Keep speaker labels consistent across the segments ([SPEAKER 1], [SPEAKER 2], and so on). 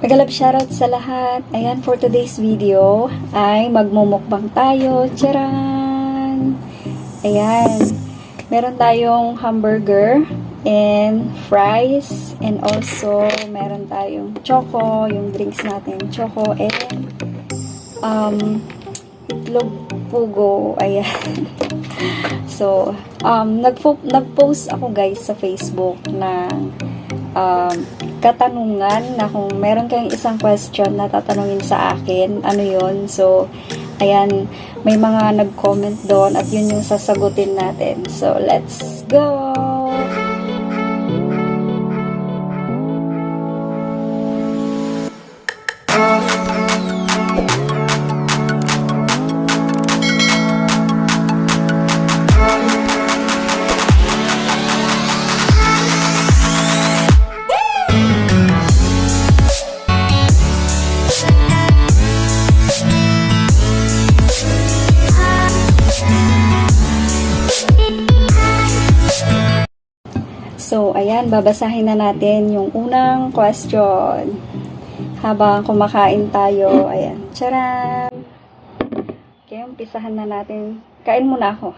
[SPEAKER 1] Magalap shoutout sa lahat. Ayan, for today's video ay magmumukbang tayo. Charan! Ayan. Meron tayong hamburger and fries and also meron tayong choco, yung drinks natin, choco and itlog pugo. Ayan. So, nag-post ako guys sa Facebook na katanungan na kung meron kayong isang question na tatanungin sa akin, ano yun. So, ayan, may mga nag-comment doon at yun yung sasagutin natin. So, let's go! So, ayan, babasahin na natin yung unang question. Habang kumakain tayo, ayan. Charan! Okay, umpisahan na natin. Kain muna ako.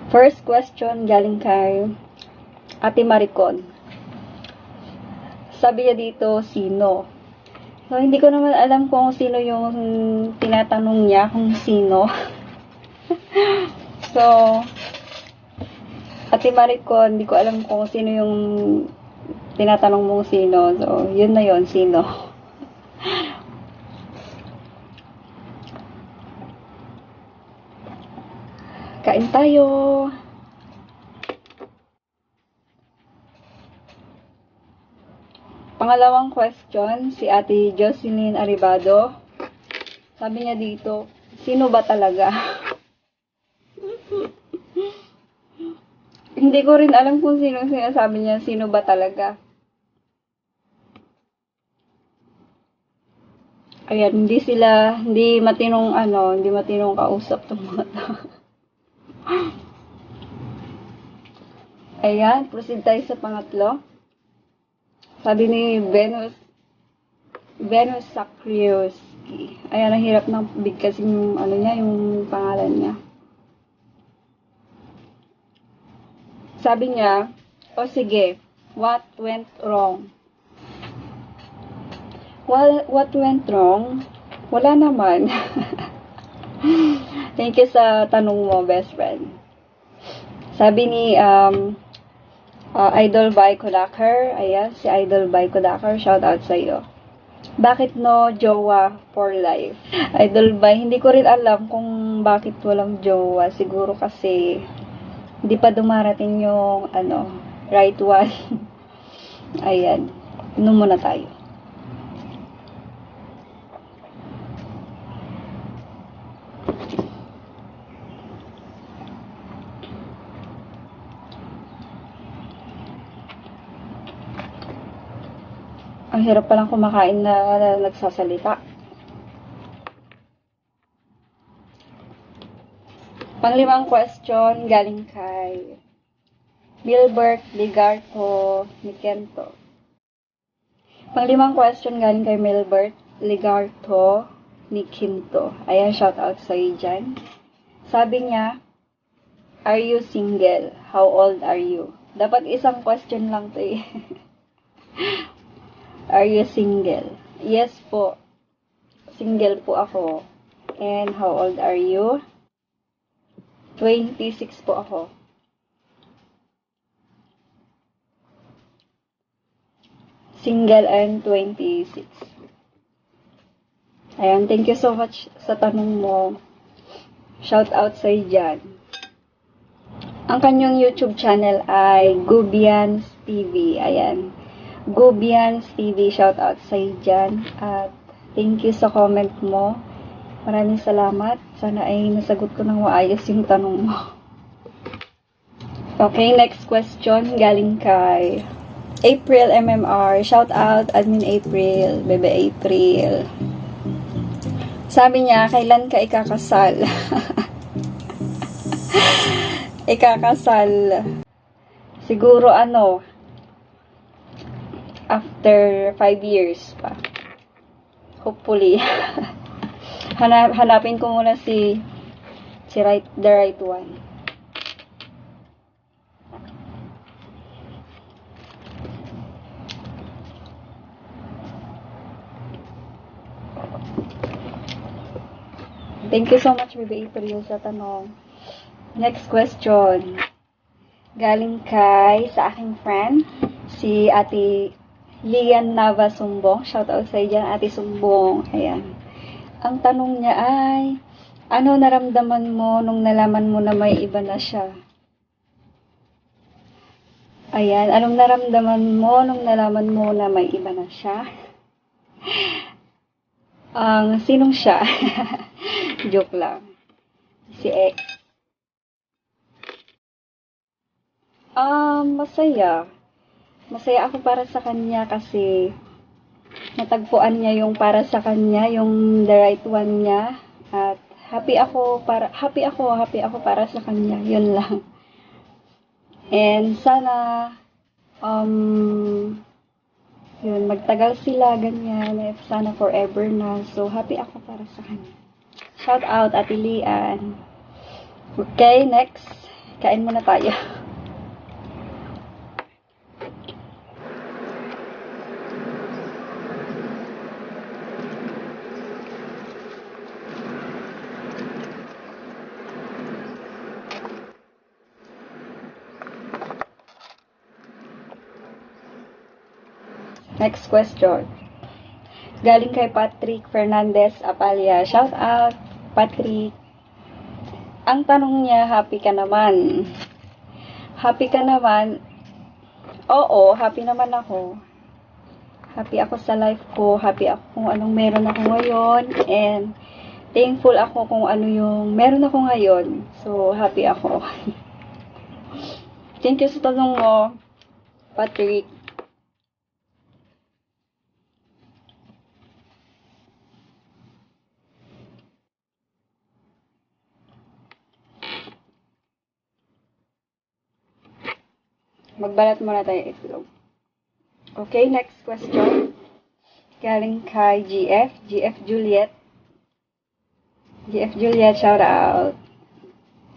[SPEAKER 1] First question galing kay Ate Maricon. Sabi niya dito, sino? So, hindi ko naman alam kung sino yung tinatanong niya, kung sino. So, Ate Maricon, hindi ko alam kung sino yung tinatanong mong sino. So, yun na yun, sino. Kain tayo. Pangalawang question, si Ate Jocelyn Aribado. Sabi niya dito, sino ba talaga? Hindi ko rin alam kung sino sinasabi niya, sino ba talaga. Ayan, hindi matinong hindi matinong kausap tong mga tao. Ayan, proceed tayo sa pangatlo. Sabi ni Venus Sakrioski. Ayan, ang hirap ng bigkasin yung niya, yung pangalan niya. Sabi niya, o sige, what went wrong? Well, what went wrong? Wala naman. Thank you sa tanong mo, best friend. Sabi ni Idol by Kodakar, ayan, si Idol by Kodakar, shout out sa iyo. Bakit no jowa for life? Idol by, hindi ko rin alam kung bakit walang jowa. Siguro kasi hindi pa dumarating yung right one. Ayan. Inom muna tayo. Ang hirap palang kumakain na nagsasalita. Panglimang question galing kay Milbert Ligarto Nikento. Panglimang question galing kay Milbert Ligarto Nikinto. Ayan, shout out sa iyo dyan. Sabi niya, are you single? How old are you? Dapat isang question lang to eh. Are you single? Yes po. Single po ako. And how old are you? 26 po ako. Single and 26. Ayan, thank you so much sa tanong mo. Shout out sa iyo dyan. Ang kanyang YouTube channel ay Gubians TV. Ayan. Gubians TV, shout out sa iyo dyan. At thank you sa comment mo. Maraming salamat. Sana ay nasagot ko ng maayos yung tanong mo. Okay, next question galing kay April MMR. Shout out, Admin April, Bebe April. Sabi niya, kailan ka ikakasal? ikakasal. Siguro after 5 years pa. Hopefully. Hanapin ko muna the right one. Thank you so much, Baby April, sa tanong. Next question. Galing sa aking friend, si Ate Lian Nava Sumbong. Shout out sa iyo, Ate Sumbong. Ayan. Ang tanong niya ay, ano naramdaman mo nung nalaman mo na may iba na siya? Ayan. Anong naramdaman mo nung nalaman mo na may iba na siya? Sinong siya? Joke lang. Si X. Masaya. Masaya ako para sa kanya kasi natagpuan niya yung para sa kanya, yung the right one niya. At happy ako para sa kanya. Yun lang. And sana yun, magtagal sila, ganyan. Sana forever na. So, happy ako para sa kanya. Shout out, Ate Lian. Okay, next. Kain muna tayo. Next question. Galing kay Patrick Fernandez Apalia. Shout out, Patrick. Ang tanong niya, happy ka naman? Happy ka naman? Oo, happy naman ako. Happy ako sa life ko. Happy ako kung anong meron ako ngayon. And thankful ako kung ano yung meron ako ngayon. So, happy ako. Thank you sa tanong mo, Patrick. Magbalat muna tayo itlog. Okay, next question. Galing kay GF Juliet. GF Juliet, shout out.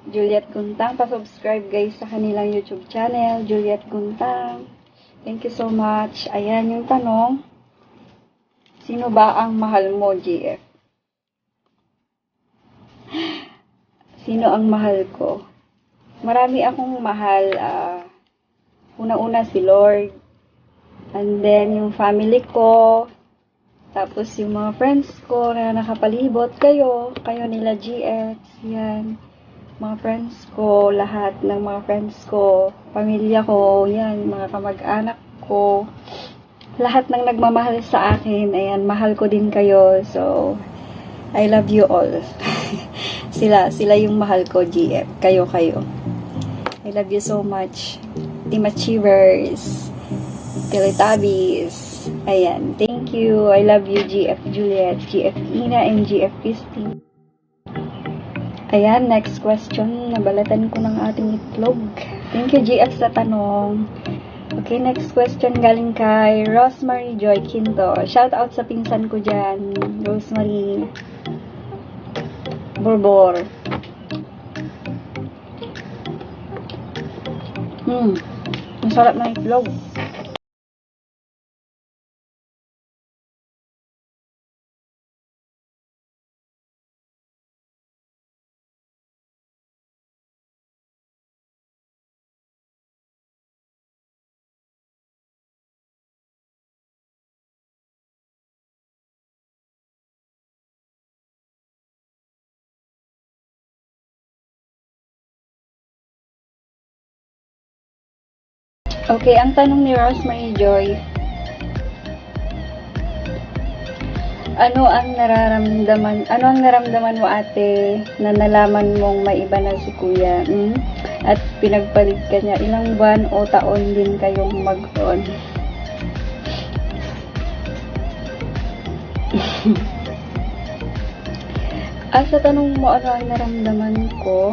[SPEAKER 1] Juliet Guntang, pa-subscribe guys sa kanilang YouTube channel, Juliet Guntang. Thank you so much. Ayan yung tanong. Sino ba ang mahal mo, GF? Sino ang mahal ko? Marami akong mahal. Una-una si Lord. And then, yung family ko. Tapos, yung mga friends ko na nakapalibot. Kayo nila GX. Yan. Mga friends ko. Lahat ng mga friends ko. Pamilya ko. Yan. Mga kamag-anak ko. Lahat ng nagmamahal sa akin. Ayan. Mahal ko din kayo. So, I love you all. Sila yung mahal ko, GF. Kayo. I love you so much. Team Achievers, Teletubbies. Ayan, thank you. I love you, GF Juliet, GF Ina, and GF Christine. Ayan, next question. Nabalatan ko ng ating itlog. Thank you, GF, sa tanong. Okay, next question galing kay Rosemary Joy Quinto. Shout out sa pinsan ko dyan, Rosemary Borbor. Masarap na itlog. Okay, ang tanong ni Rosemary Joy, ano ang naramdaman mo, ate, na nalaman mong may iba na si kuya? At pinagpalit ka niya, ilang buwan o taon din kayong mag-on? Sa tanong mo, ano ang naramdaman ko?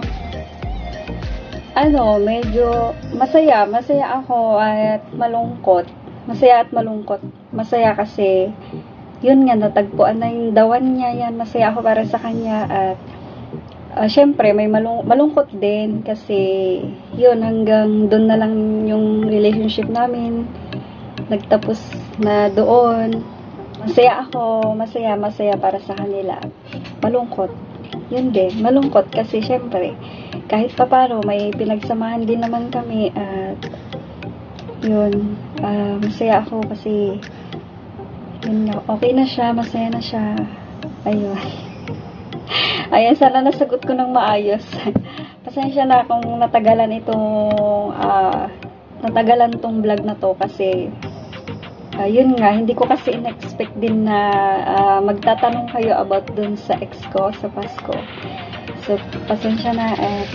[SPEAKER 1] medyo masaya ako at malungkot. Masaya at malungkot. Masaya kasi, yun nga, natagpuan na yung dawan niya, yan, masaya ako para sa kanya, at syempre, may malungkot din, kasi, yun, hanggang doon na lang yung relationship namin, nagtapos na doon. Masaya ako, masaya para sa kanila. Malungkot. Yun din, malungkot kasi syempre, kahit papano may pinagsamahan din naman kami, at yun, masaya ako kasi yun nga, okay na siya, masaya na siya. Ayun. Ayan, sana nasagot ko ng maayos. Pasensya na kung natagalan tong vlog na to kasi yun nga, hindi ko kasi in-expect din na magtatanong kayo about dun sa ex ko sa Pasko. So, pasensya na, at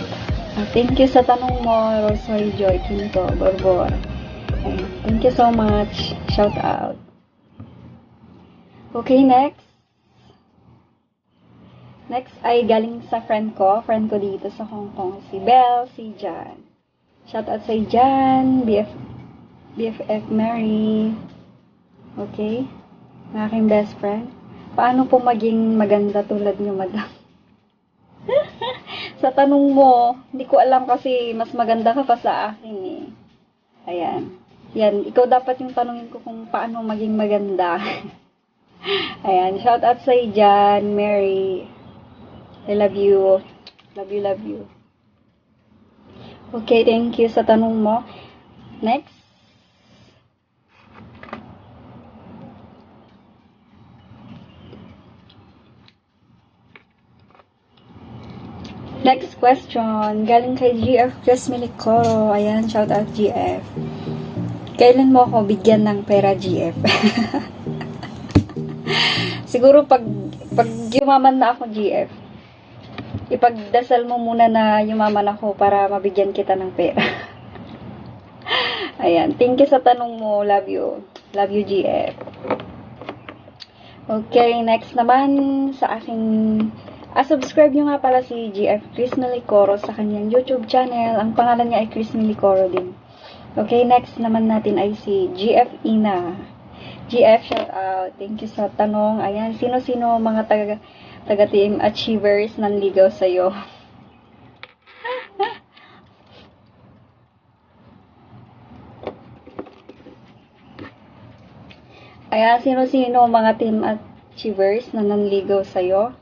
[SPEAKER 1] thank you sa tanong mo, Rosemary Joy Quinto Borbor. Thank you so much. Shout out. Okay, next. Next ay galing sa friend ko dito sa Hong Kong, si Belle, si Jan. Shout out sa Jan, BFF Mary. Okay? Ng aking best friend. Paano po maging maganda tulad niyo, madam? Sa tanong mo, hindi ko alam kasi mas maganda ka pa sa akin eh. Ayan. Yan, ikaw dapat yung tanungin ko kung paano maging maganda. Ayan, shout out sa Jan, Mary. I love you. Love you, love you. Okay, thank you sa tanong mo. Next. Next question, galing kay GF Chris Milicoro. Ayan, shout out GF. Kailan mo ako bigyan ng pera, GF? Siguro pag yumaman na ako, GF, ipagdasal mo muna na yumaman ako para mabigyan kita ng pera. Ayan, thank you sa tanong mo. Love you. Love you, GF. Okay, next naman sa aking subscribe nyo nga pala si GF Chris Milicoro sa kanyang YouTube channel. Ang pangalan niya ay Chris Milicoro din. Okay, next naman natin ay si GF Ina. GF, shout out. Thank you sa tanong. Ayan, sino-sino mga taga-team achievers nanligaw sa'yo? Ayan, sino-sino mga team achievers na nanligaw sa'yo?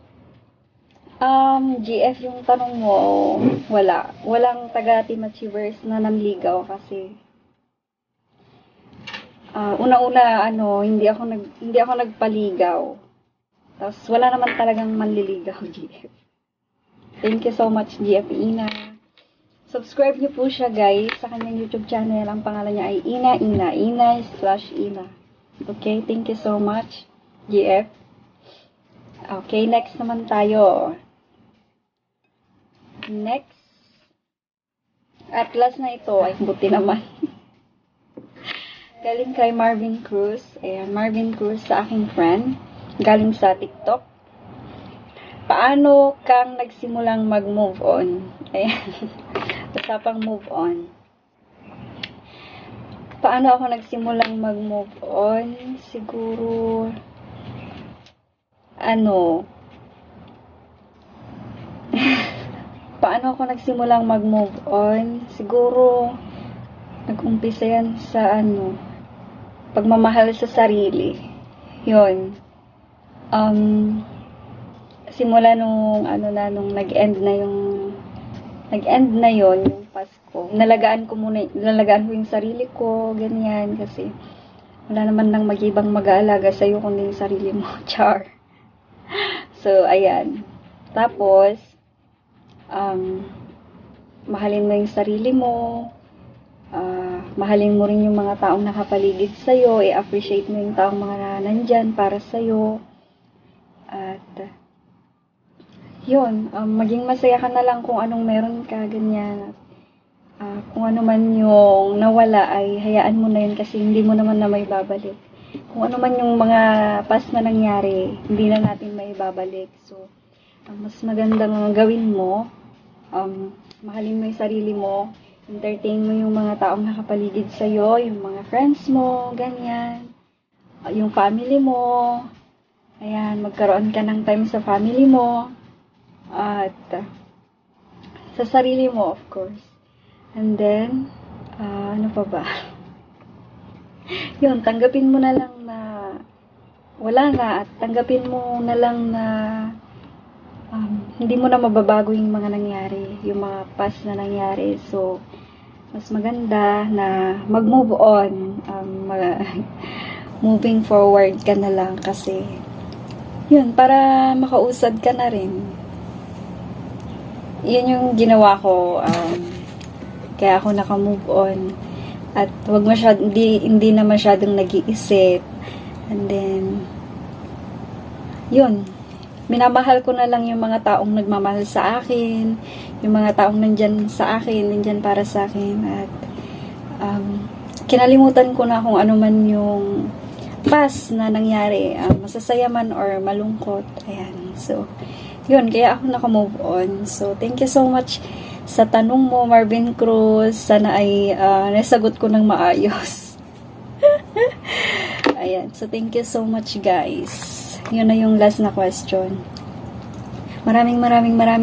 [SPEAKER 1] GF, yung tanong mo, wala. Walang taga-team achievers na nanligaw kasi una-una, hindi ako nagpaligaw. Tapos, wala naman talagang manliligaw, GF. Thank you so much, GF Ina. Subscribe niyo po siya, guys, sa kanyang YouTube channel. Ang pangalan niya ay Ina/Ina. Okay, thank you so much, GF. Okay, next naman tayo. Next. At last na ito, ay buti naman. Galing kay Marvin Cruz. Ayan, Marvin Cruz sa aking friend. Galing sa TikTok. Paano kang nagsimulang mag-move on? Ayan. Usapang move on. Paano ako nagsimulang mag-move on? Siguro, paano ako nagsimulang mag-move on? Siguro, nag-umpisa yan sa pagmamahal sa sarili. Yun. Simula nung nag-end na yun, yung Pasko. Nalagaan ko yung sarili ko, ganyan, kasi wala naman nang mag-ibang mag-aalaga sa'yo kundi yung sarili mo. Char. So, ayan. Tapos, mahalin mo yung sarili mo, mahalin mo rin yung mga taong nakapaligid sa'yo, i-appreciate mo yung taong mga nandyan para sa'yo, at yun, maging masaya ka na lang kung anong meron ka, ganyan. Kung ano man yung nawala ay hayaan mo na yun kasi hindi mo naman na may babalik. Kung ano man yung mga past na nangyari, hindi na natin may babalik. So, mas magandang gawin mo, mahalin mo yung sarili mo, entertain mo yung mga taong nakapaligid sa'yo, yung mga friends mo, ganyan, yung family mo, ayan, magkaroon ka ng time sa family mo, at sa sarili mo, of course. And then, ano pa ba? Yun, tanggapin mo na lang na wala na, at tanggapin mo na lang na hindi mo na mababago yung mga nangyari, yung mga past na nangyari. So, mas maganda na mag-move on, moving forward ka na lang kasi yun, para makausad ka na rin. Yun yung ginawa ko, kaya ako naka-move on. At wag hindi na masyadong nag-iisip. And then, yun, minamahal ko na lang yung mga taong nagmamahal sa akin, yung mga taong nandyan sa akin, nandyan para sa akin. At kinalimutan ko na kung ano man yung past na nangyari, masasaya man or malungkot. Ayan, so, yun, kaya ako naka-move on. So, thank you so much sa tanong mo, Marvin Cruz. Sana ay nasagot ko ng maayos. Ayan, so thank you so much, guys. Yun na yung last na question. Maraming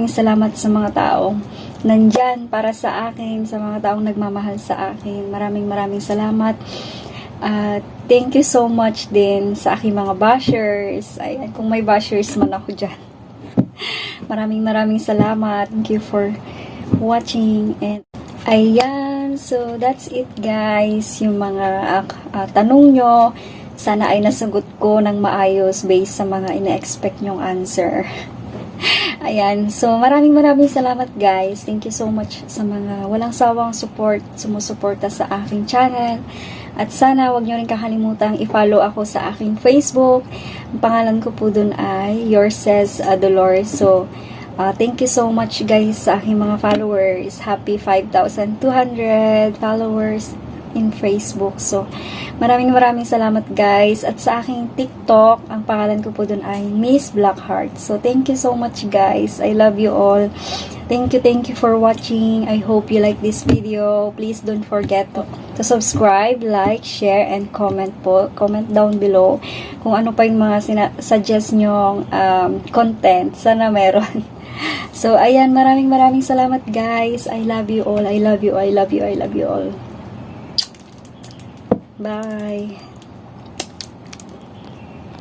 [SPEAKER 1] salamat sa mga taong nandyan para sa akin, sa mga taong nagmamahal sa akin. Maraming salamat. Thank you so much din sa aking mga bashers. Ayan, kung may bashers man ako dyan. Maraming salamat. Thank you for watching. And ayan, so that's it, guys. Yung mga tanong nyo, sana ay nasagot ko ng maayos based sa mga ina-expect nyong answer. Ayan, so maraming salamat, guys. Thank you so much sa mga walang sawang sumusuporta sa aking channel. At sana wag nyo rin kakalimutang i-follow ako sa aking Facebook. Ang pangalan ko po dun ay Yourselves Dolores. So, thank you so much, guys, sa aking mga followers. Happy 5,200 followers in Facebook. So, maraming salamat, guys. At sa aking TikTok, ang pangalan ko po dun ay Miss Blackheart. So, thank you so much, guys. I love you all. Thank you for watching. I hope you like this video. Please don't forget to subscribe, like, share, and comment po. Comment down below kung ano pa yung mga suggest nyong content. Sana meron. So, ayan, maraming salamat, guys. I love you all. I love you all. Bye.